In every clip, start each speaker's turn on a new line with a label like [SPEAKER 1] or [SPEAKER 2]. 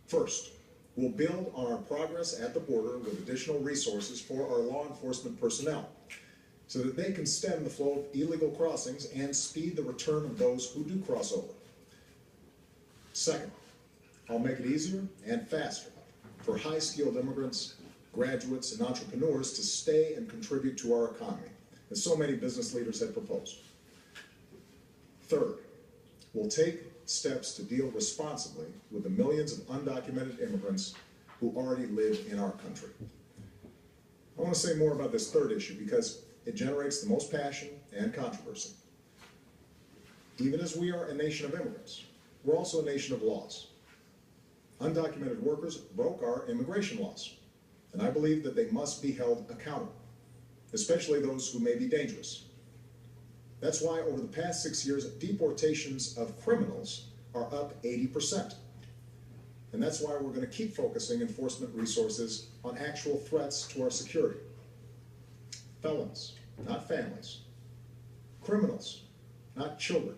[SPEAKER 1] First, we'll build on our progress at the border with additional resources for our law enforcement personnel so that they can stem the flow of illegal crossings and speed the return of those who do cross over. Second, I'll make it easier and faster for high-skilled immigrants, graduates, and entrepreneurs to stay and contribute to our economy, as so many business leaders have proposed. Third, we'll take steps to deal responsibly with the millions of undocumented immigrants who already live in our country. I want to say more about this third issue because it generates the most passion and controversy. Even as we are a nation of immigrants, we're also a nation of laws. Undocumented workers broke our immigration laws, and I believe that they must be held accountable, especially those who may be dangerous. That's why over the past 6 years, deportations of criminals are up 80%. And that's why we're going to keep focusing enforcement resources on actual threats to our security. Felons, not families. Criminals, not children.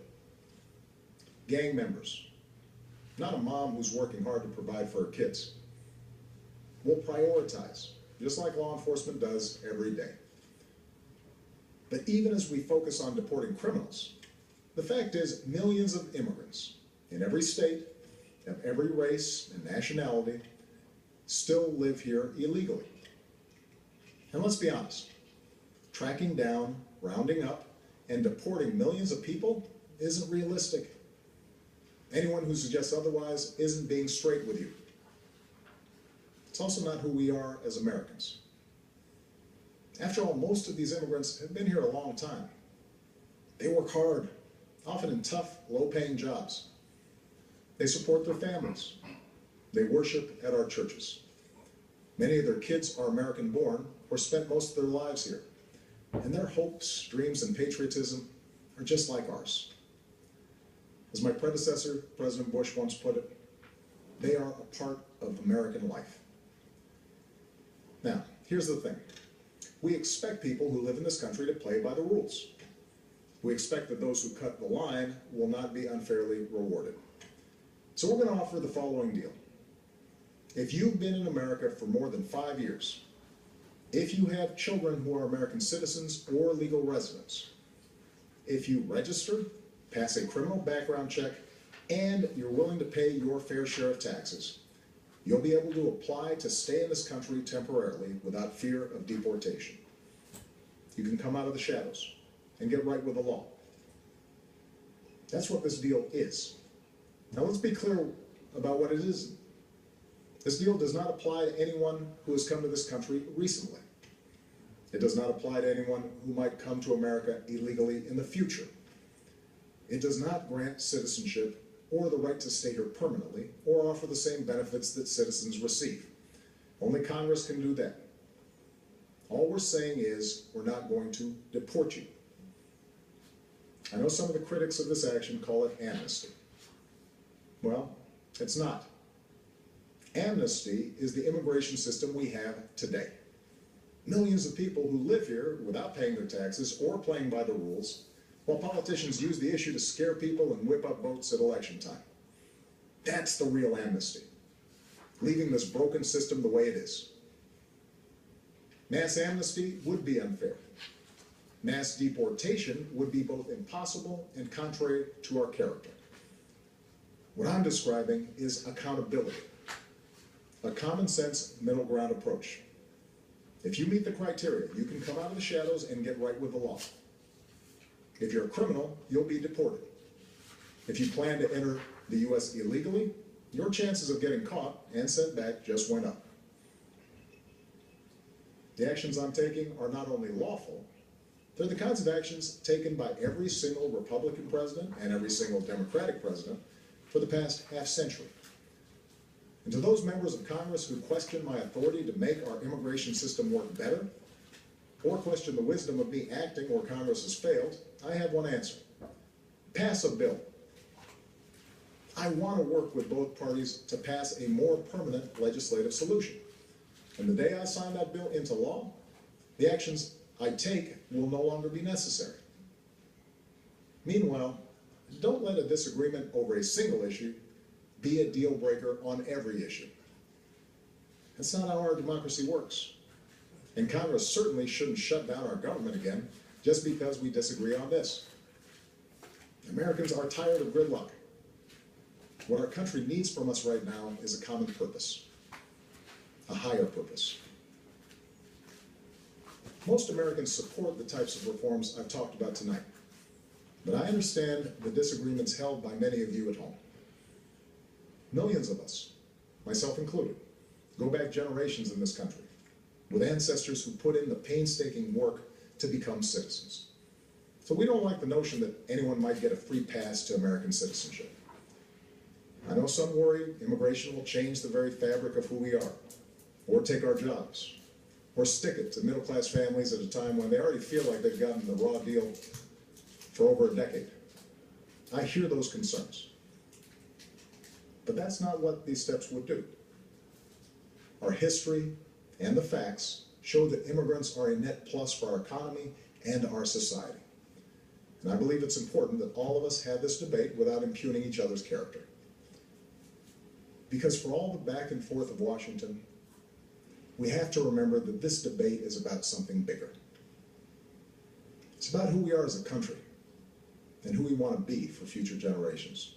[SPEAKER 1] Gang members, not a mom who's working hard to provide for her kids. We'll prioritize, just like law enforcement does every day. But even as we focus on deporting criminals, the fact is millions of immigrants in every state, of every race and nationality, still live here illegally. And let's be honest, tracking down, rounding up, and deporting millions of people isn't realistic. Anyone who suggests otherwise isn't being straight with you. It's also not who we are as Americans. After all, most of these immigrants have been here a long time. They work hard, often in tough, low-paying jobs. They support their families. They worship at our churches. Many of their kids are American-born or spent most of their lives here. And their hopes, dreams, and patriotism are just like ours. As my predecessor, President Bush, once put it, they are a part of American life. Now, here's the thing. We expect people who live in this country to play by the rules. We expect that those who cut the line will not be unfairly rewarded. So we're going to offer the following deal. If you've been in America for more than 5 years, if you have children who are American citizens or legal residents, if you register, pass a criminal background check, and you're willing to pay your fair share of taxes, you'll be able to apply to stay in this country temporarily without fear of deportation. You can come out of the shadows and get right with the law. That's what this deal is. Now let's be clear about what it is. This deal does not apply to anyone who has come to this country recently. It does not apply to anyone who might come to America illegally in the future. It does not grant citizenship or the right to stay here permanently or offer the same benefits that citizens receive. Only Congress can do that. All we're saying is we're not going to deport you. I know some of the critics of this action call it amnesty. Well, it's not. Amnesty is the immigration system we have today. Millions of people who live here without paying their taxes or playing by the rules, while politicians use the issue to scare people and whip up votes at election time. That's the real amnesty, leaving this broken system the way it is. Mass amnesty would be unfair. Mass deportation would be both impossible and contrary to our character. What I'm describing is accountability, a common sense middle ground approach. If you meet the criteria, you can come out of the shadows and get right with the law. If you're a criminal, you'll be deported. If you plan to enter the U.S. illegally, your chances of getting caught and sent back just went up. The actions I'm taking are not only lawful, they're the kinds of actions taken by every single Republican president and every single Democratic president for the past half-century. And to those members of Congress who question my authority to make our immigration system work better, or question the wisdom of me acting where Congress has failed, I have one answer. Pass a bill. I want to work with both parties to pass a more permanent legislative solution. And the day I sign that bill into law, the actions I take will no longer be necessary. Meanwhile, don't let a disagreement over a single issue be a deal breaker on every issue. That's not how our democracy works. And Congress certainly shouldn't shut down our government again just because we disagree on this. Americans are tired of gridlock. What our country needs from us right now is a common purpose, a higher purpose. Most Americans support the types of reforms I've talked about tonight, but I understand the disagreements held by many of you at home. Millions of us, myself included, go back generations in this country with ancestors who put in the painstaking work to become citizens. So we don't like the notion that anyone might get a free pass to American citizenship. I know some worry immigration will change the very fabric of who we are, or take our jobs, or stick it to middle-class families at a time when they already feel like they've gotten the raw deal for over a decade. I hear those concerns. But that's not what these steps would do. Our history and the facts show that immigrants are a net plus for our economy and our society. And I believe it's important that all of us have this debate without impugning each other's character. Because for all the back and forth of Washington, we have to remember that this debate is about something bigger. It's about who we are as a country and who we want to be for future generations.